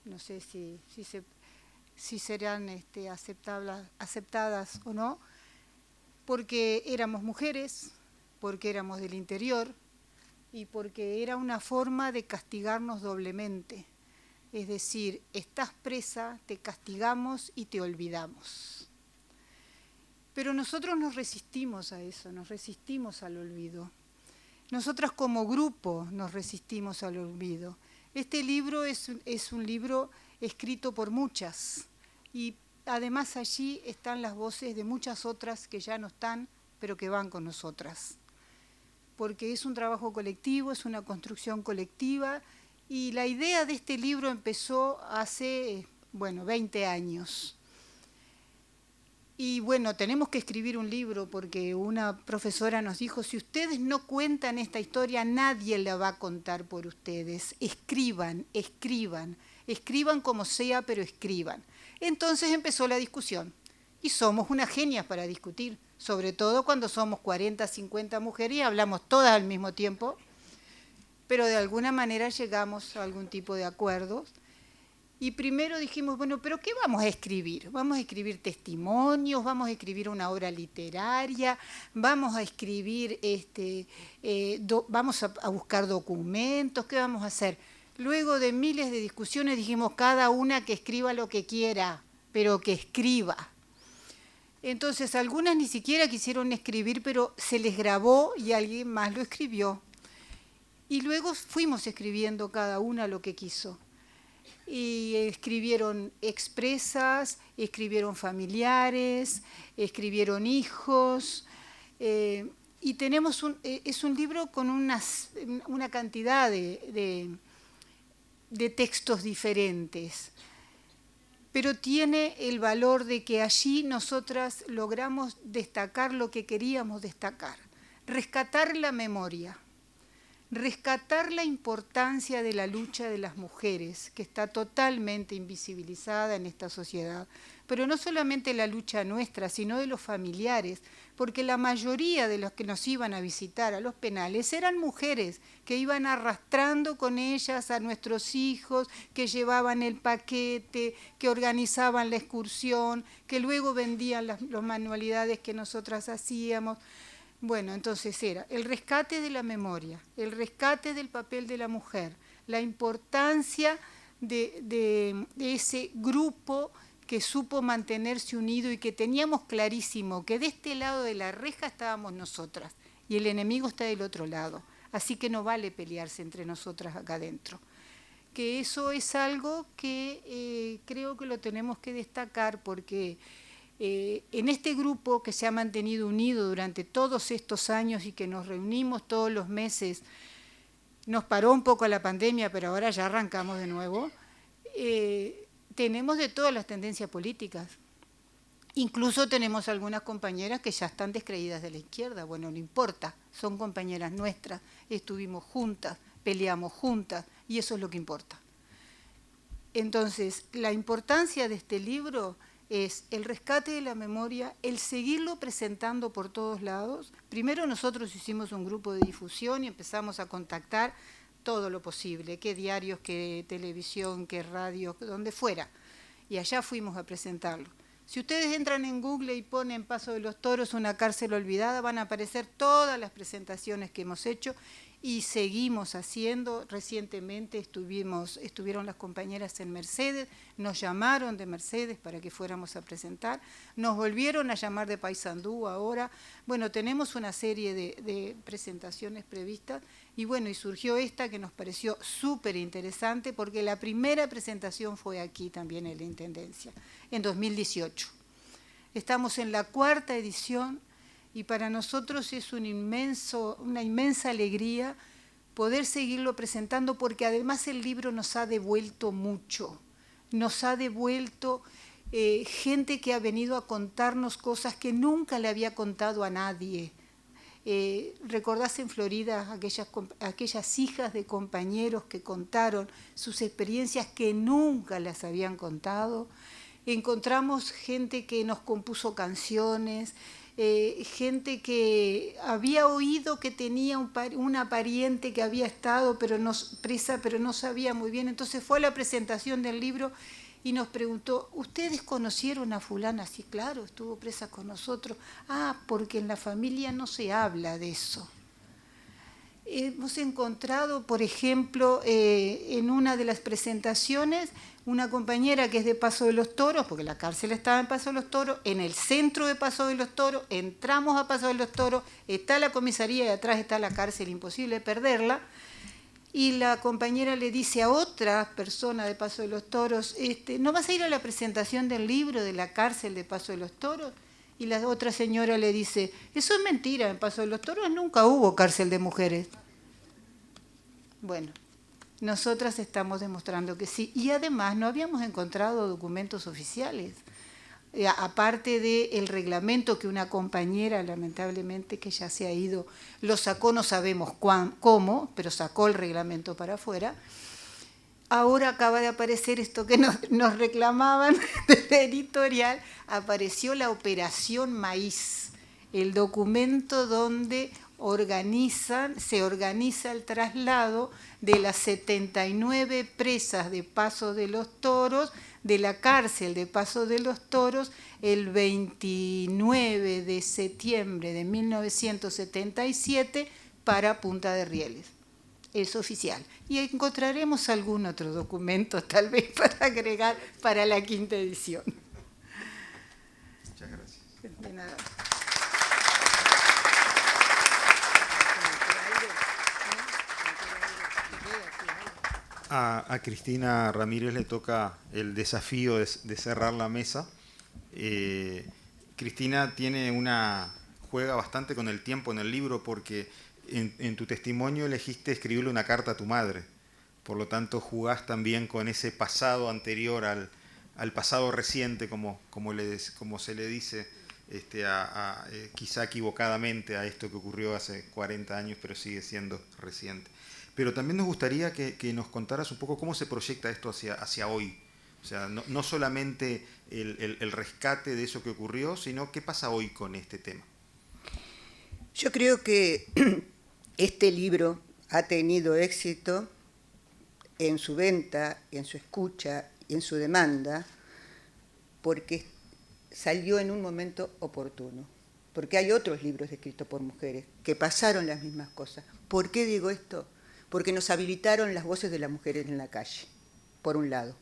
no sé si serán aceptadas o no, porque éramos mujeres, porque éramos del interior y porque era una forma de castigarnos doblemente. Es decir, estás presa, te castigamos y te olvidamos. Pero nosotros nos resistimos a eso, nos resistimos al olvido. Nosotras como grupo nos resistimos al olvido. Este libro es un libro escrito por muchas, y además allí están las voces de muchas otras que ya no están, pero que van con nosotras. Porque es un trabajo colectivo, es una construcción colectiva, y la idea de este libro empezó hace, 20 años. Y bueno, tenemos que escribir un libro porque una profesora nos dijo, si ustedes no cuentan esta historia, nadie la va a contar por ustedes. Escriban, escriban, escriban como sea, pero escriban. Entonces empezó la discusión. Y somos unas genias para discutir, sobre todo cuando somos 40, 50 mujeres y hablamos todas al mismo tiempo. pero de alguna manera llegamos a algún tipo de acuerdos. Y primero dijimos, bueno, ¿pero qué vamos a escribir? ¿Vamos a escribir testimonios? ¿Vamos a escribir una obra literaria? ¿Vamos a escribir, vamos a buscar documentos? ¿Qué vamos a hacer? Luego de miles de discusiones dijimos, cada una que escriba lo que quiera, pero que escriba. Entonces algunas ni siquiera quisieron escribir, pero se les grabó y alguien más lo escribió. Y luego fuimos escribiendo cada una lo que quiso. Y escribieron expresas, escribieron familiares, escribieron hijos, y tenemos es un libro con una cantidad de textos diferentes, pero tiene el valor de que allí nosotras logramos destacar lo que queríamos destacar, rescatar la memoria. Rescatar la importancia de la lucha de las mujeres, que está totalmente invisibilizada en esta sociedad, pero no solamente la lucha nuestra, sino de los familiares, porque la mayoría de los que nos iban a visitar a los penales eran mujeres que iban arrastrando con ellas a nuestros hijos, que llevaban el paquete, que organizaban la excursión, que luego vendían las manualidades que nosotras hacíamos. Bueno, entonces era el rescate de la memoria, el rescate del papel de la mujer, la importancia de ese grupo que supo mantenerse unido y que teníamos clarísimo que de este lado de la reja estábamos nosotras y el enemigo está del otro lado, así que no vale pelearse entre nosotras acá adentro. Que eso es algo que creo que lo tenemos que destacar porque en este grupo que se ha mantenido unido durante todos estos años y que nos reunimos todos los meses, nos paró un poco la pandemia, pero ahora ya arrancamos de nuevo, tenemos de todas las tendencias políticas. Incluso tenemos algunas compañeras que ya están descreídas de la izquierda. Bueno, no importa, son compañeras nuestras, estuvimos juntas, peleamos juntas y eso es lo que importa. Entonces, la importancia de este libro es el rescate de la memoria, el seguirlo presentando por todos lados. Primero nosotros hicimos un grupo de difusión y empezamos a contactar todo lo posible, qué diarios, qué televisión, qué radio, donde fuera. Y allá fuimos a presentarlo. Si ustedes entran en Google y ponen Paso de los Toros, una cárcel olvidada, van a aparecer todas las presentaciones que hemos hecho y seguimos haciendo. Recientemente estuvieron las compañeras en Mercedes, nos llamaron de Mercedes para que fuéramos a presentar, nos volvieron a llamar de Paysandú ahora. Bueno, tenemos una serie de presentaciones previstas y bueno, y surgió esta que nos pareció súper interesante porque la primera presentación fue aquí también en la Intendencia, en 2018. Estamos en la 4ª edición. Y para nosotros es una inmensa alegría poder seguirlo presentando porque además el libro nos ha devuelto mucho, nos ha devuelto gente que ha venido a contarnos cosas que nunca le había contado a nadie. ¿Recordás en Florida aquellas hijas de compañeros que contaron sus experiencias que nunca las habían contado? Encontramos gente que nos compuso canciones, gente que había oído que tenía una pariente que había estado presa, pero no sabía muy bien. Entonces fue a la presentación del libro y nos preguntó, ¿ustedes conocieron a fulana? Sí, claro, estuvo presa con nosotros. Ah, porque en la familia no se habla de eso. Hemos encontrado, por ejemplo, en una de las presentaciones, una compañera que es de Paso de los Toros, porque la cárcel estaba en Paso de los Toros, en el centro de Paso de los Toros, entramos a Paso de los Toros, está la comisaría y atrás está la cárcel, imposible perderla, y la compañera le dice a otra persona de Paso de los Toros, ¿no vas a ir a la presentación del libro de la cárcel de Paso de los Toros? Y la otra señora le dice, eso es mentira, en Paso de los Toros nunca hubo cárcel de mujeres. Bueno, nosotras estamos demostrando que sí. Y además no habíamos encontrado documentos oficiales. Aparte del reglamento que una compañera, lamentablemente, que ya se ha ido, lo sacó, no sabemos cómo, pero sacó el reglamento para afuera. Ahora acaba de aparecer esto que nos reclamaban de la editorial, apareció la Operación Maíz, el documento donde se organiza el traslado de las 79 presas de Paso de los Toros, de la cárcel de Paso de los Toros, el 29 de septiembre de 1977 para Punta de Rieles. Es oficial. Y encontraremos algún otro documento, tal vez, para agregar para la 5ª edición. Muchas gracias. De nada. A Cristina Ramírez le toca el desafío de cerrar la mesa. Cristina juega bastante con el tiempo en el libro porque en tu testimonio elegiste escribirle una carta a tu madre. Por lo tanto, jugás también con ese pasado anterior al pasado reciente, como se le dice, quizá equivocadamente a esto que ocurrió hace 40 años, pero sigue siendo reciente. Pero también nos gustaría que nos contaras un poco cómo se proyecta esto hacia hoy. O sea, no solamente el rescate de eso que ocurrió, sino qué pasa hoy con este tema. Yo creo que este libro ha tenido éxito en su venta, en su escucha y en su demanda, porque salió en un momento oportuno. Porque hay otros libros escritos por mujeres que pasaron las mismas cosas. ¿Por qué digo esto? Porque nos habilitaron las voces de las mujeres en la calle, por un lado.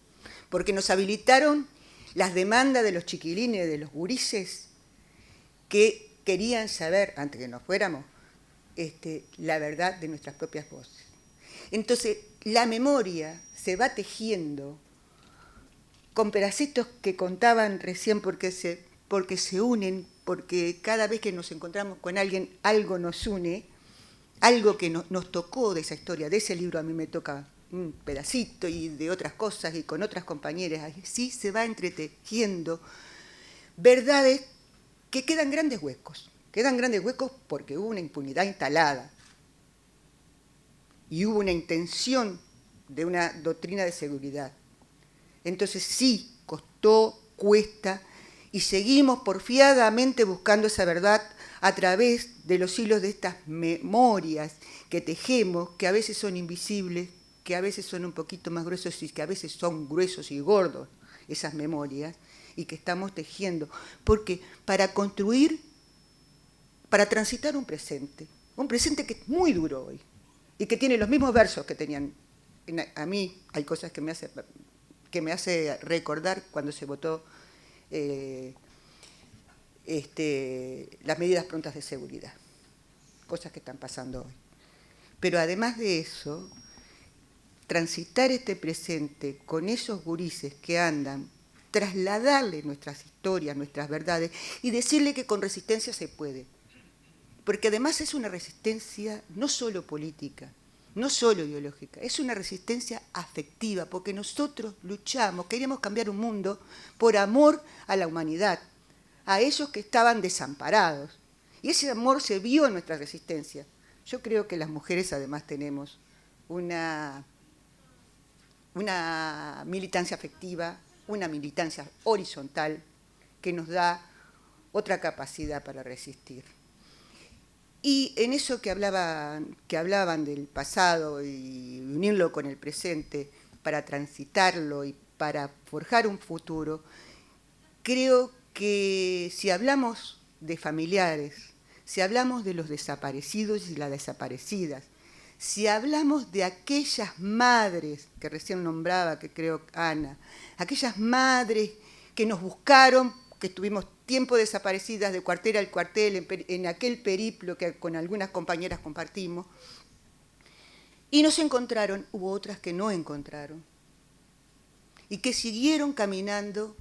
Porque nos habilitaron las demandas de los chiquilines, de los gurises, que querían saber, antes que nos fuéramos, la verdad de nuestras propias voces. Entonces, la memoria se va tejiendo con pedacitos que contaban recién porque se unen, porque cada vez que nos encontramos con alguien, algo nos une, algo que nos tocó de esa historia, de ese libro a mí me toca un pedacito y de otras cosas y con otras compañeras, así se va entretejiendo verdades que quedan grandes huecos porque hubo una impunidad instalada y hubo una intención de una doctrina de seguridad. Entonces sí, costó, cuesta, y seguimos porfiadamente buscando esa verdad a través de los hilos de estas memorias que tejemos, que a veces son invisibles, que a veces son un poquito más gruesos y que a veces son gruesos y gordos, esas memorias, y que estamos tejiendo. Porque para construir, para transitar un presente que es muy duro hoy, y que tiene los mismos versos que tenían, a mí hay cosas que me hace recordar cuando se votó las medidas prontas de seguridad, cosas que están pasando hoy. Pero además de eso, transitar este presente con esos gurises que andan, trasladarle nuestras historias, nuestras verdades y decirle que con resistencia se puede. Porque además es una resistencia no solo política, no solo ideológica, es una resistencia afectiva, porque nosotros luchamos, queríamos cambiar un mundo por amor a la humanidad, a ellos que estaban desamparados. Y ese amor se vio en nuestra resistencia. Yo creo que las mujeres además tenemos una militancia afectiva, una militancia horizontal que nos da otra capacidad para resistir. Y en eso que hablaban del pasado y unirlo con el presente para transitarlo y para forjar un futuro, creo que si hablamos de familiares, si hablamos de los desaparecidos y las desaparecidas, si hablamos de aquellas madres que recién nombraba, que creo Ana, aquellas madres que nos buscaron, que estuvimos tiempo desaparecidas de cuartel al cuartel en aquel periplo que con algunas compañeras compartimos, y nos encontraron, hubo otras que no encontraron, y que siguieron caminando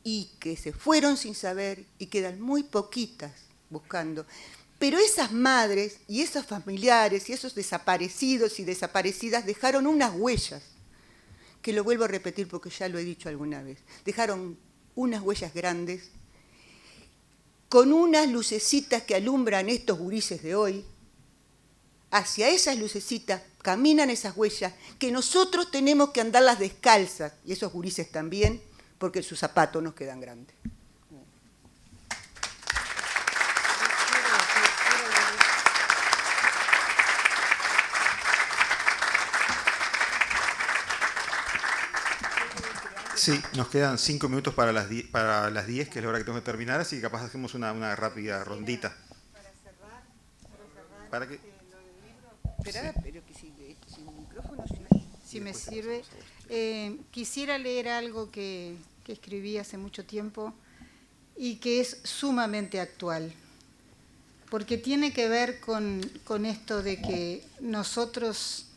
y que se fueron sin saber y quedan muy poquitas buscando. Pero esas madres y esos familiares y esos desaparecidos y desaparecidas dejaron unas huellas, que lo vuelvo a repetir porque ya lo he dicho alguna vez, dejaron unas huellas grandes, con unas lucecitas que alumbran estos gurises de hoy. Hacia esas lucecitas caminan esas huellas que nosotros tenemos que andarlas descalzas, y esos gurises también, porque sus zapatos nos quedan grandes. Sí, nos quedan 5 minutos para las 10, que es la hora que tengo que terminar, así que capaz hacemos una rápida rondita. Para cerrar, ¿Para qué? lo del libro. Espera, pero que si el micrófono Si me sirve. Quisiera leer algo que escribí hace mucho tiempo y que es sumamente actual, porque tiene que ver con esto de que nosotros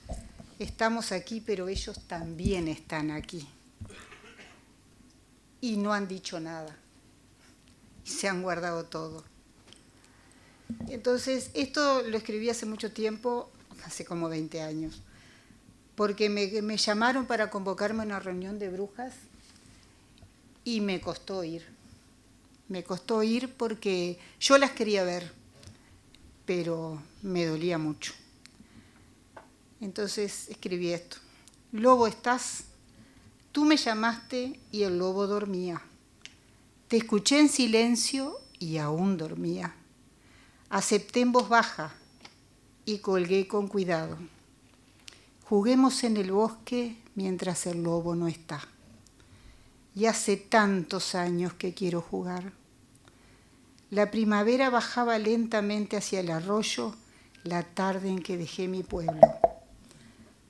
estamos aquí, pero ellos también están aquí. Y no han dicho nada. Y se han guardado todo. Entonces, esto lo escribí hace mucho tiempo, hace como 20 años, porque me llamaron para convocarme a una reunión de brujas y me costó ir. Me costó ir porque yo las quería ver, pero me dolía mucho. Entonces escribí esto. Lobo estás, tú me llamaste y el lobo dormía. Te escuché en silencio y aún dormía. Acepté en voz baja y colgué con cuidado. Juguemos en el bosque mientras el lobo no está. Y hace tantos años que quiero jugar. La primavera bajaba lentamente hacia el arroyo la tarde en que dejé mi pueblo.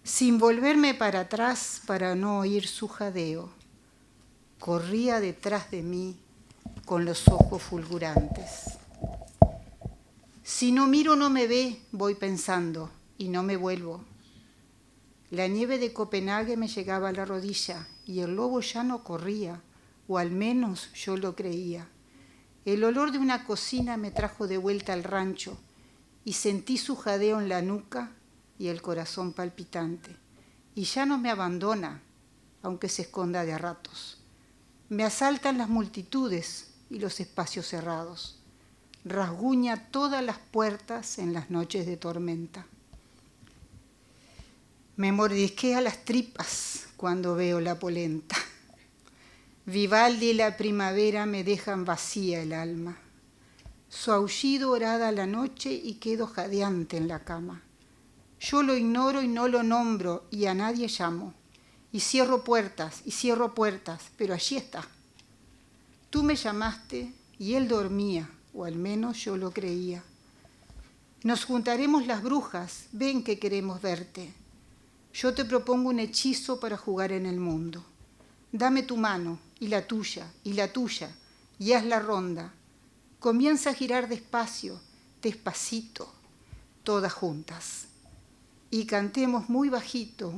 Sin volverme para atrás para no oír su jadeo, corría detrás de mí con los ojos fulgurantes. Si no miro no me ve, voy pensando, y no me vuelvo. La nieve de Copenhague me llegaba a la rodilla y el lobo ya no corría, o al menos yo lo creía. El olor de una cocina me trajo de vuelta al rancho y sentí su jadeo en la nuca y el corazón palpitante. Y ya no me abandona, aunque se esconda de a ratos. Me asaltan las multitudes y los espacios cerrados. Rasguña todas las puertas en las noches de tormenta. Me mordisquea las tripas cuando veo la polenta. Vivaldi y la primavera me dejan vacía el alma. Su aullido horada la noche y quedo jadeante en la cama. Yo lo ignoro y no lo nombro y a nadie llamo. Y cierro puertas, pero allí está. Tú me llamaste y él dormía, o al menos yo lo creía. Nos juntaremos las brujas, ven que queremos verte. Yo te propongo un hechizo para jugar en el mundo. Dame tu mano, y la tuya, y haz la ronda. Comienza a girar despacio, despacito, todas juntas. Y cantemos muy bajito,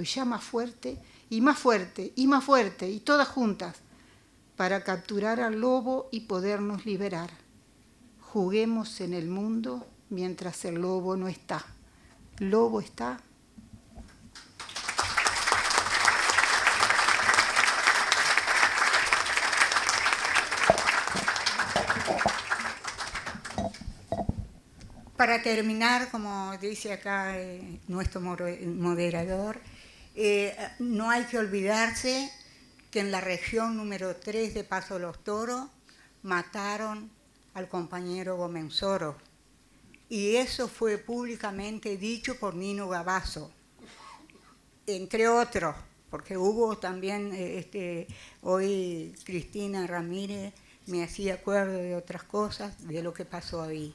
y ya más fuerte, y más fuerte, y más fuerte, y todas juntas, para capturar al lobo y podernos liberar. Juguemos en el mundo mientras el lobo no está. Lobo está. Para terminar, como dice acá nuestro moderador, no hay que olvidarse que en la región número 3 de Paso de los Toros mataron al compañero Gomenzoro. Y eso fue públicamente dicho por Nino Gavazo, entre otros, porque hubo también, hoy Cristina Ramírez me hacía acuerdo de otras cosas, de lo que pasó ahí.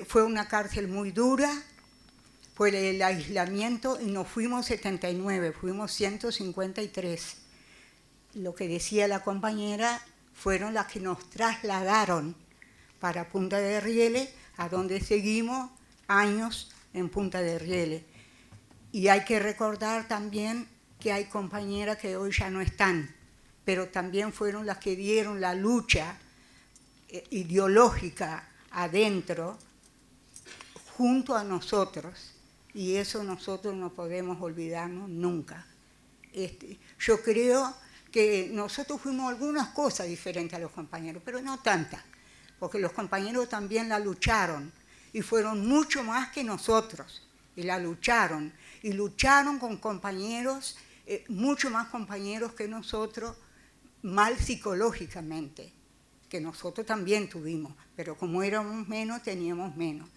Fue una cárcel muy dura, fue el aislamiento y nos fuimos 79, fuimos 153. Lo que decía la compañera fueron las que nos trasladaron para Punta de Rieles, a donde seguimos años en Punta de Rieles. Y hay que recordar también que hay compañeras que hoy ya no están, pero también fueron las que dieron la lucha ideológica adentro, junto a nosotros, y eso nosotros no podemos olvidarnos nunca. Yo creo que nosotros fuimos algunas cosas diferentes a los compañeros, pero no tantas, porque los compañeros también la lucharon, y fueron mucho más que nosotros, y la lucharon, y lucharon con compañeros, mucho más compañeros que nosotros, mal psicológicamente, que nosotros también tuvimos, pero como éramos menos, teníamos menos.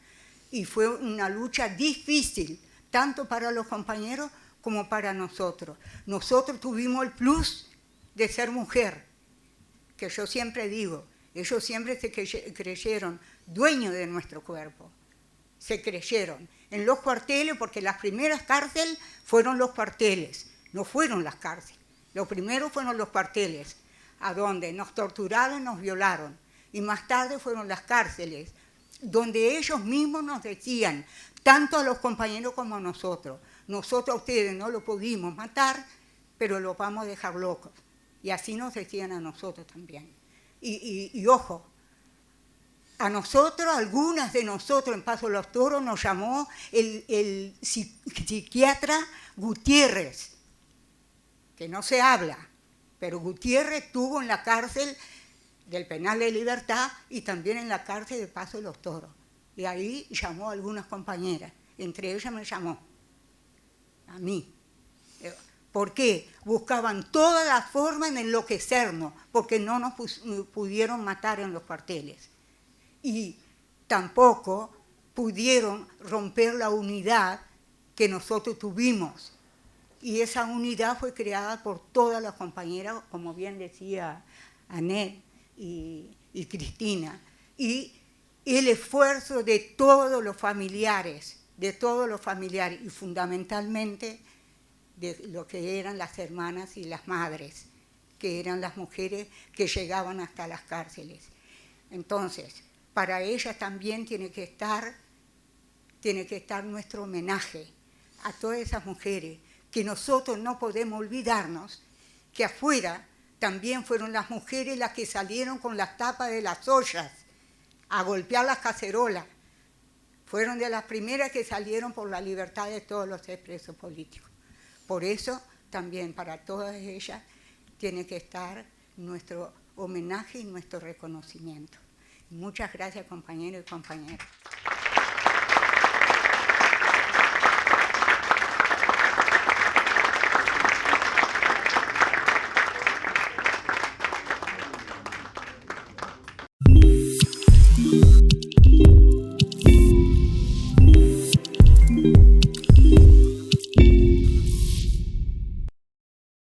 Y fue una lucha difícil, tanto para los compañeros como para nosotros. Nosotros tuvimos el plus de ser mujer, que yo siempre digo, ellos siempre se creyeron dueños de nuestro cuerpo, se creyeron en los cuarteles, porque las primeras cárceles fueron los cuarteles, no fueron las cárceles. Los primeros fueron los cuarteles, a donde nos torturaron, nos violaron. Y más tarde fueron las cárceles, donde ellos mismos nos decían, tanto a los compañeros como a nosotros a ustedes no lo pudimos matar, pero los vamos a dejar locos. Y así nos decían a nosotros también. Y ojo, a nosotros, algunas de nosotros en Paso de los Toros nos llamó el psiquiatra Gutiérrez, que no se habla, pero Gutiérrez estuvo en la cárcel del Penal de Libertad y también en la cárcel de Paso de los Toros. Y ahí llamó a algunas compañeras, entre ellas me llamó, a mí. ¿Por qué? Buscaban todas las formas de enloquecernos, porque no nos pudieron matar en los cuarteles. Y tampoco pudieron romper la unidad que nosotros tuvimos. Y esa unidad fue creada por todas las compañeras, como bien decía Anet y Cristina. Y el esfuerzo de todos los familiares, y fundamentalmente de lo que eran las hermanas y las madres, que eran las mujeres que llegaban hasta las cárceles. Entonces, para ellas también tiene que estar nuestro homenaje a todas esas mujeres, que nosotros no podemos olvidarnos que afuera también fueron las mujeres las que salieron con las tapas de las ollas a golpear las cacerolas. Fueron de las primeras que salieron por la libertad de todos los presos políticos. Por eso también para todas ellas tiene que estar nuestro homenaje y nuestro reconocimiento. Muchas gracias, compañeros y compañeras.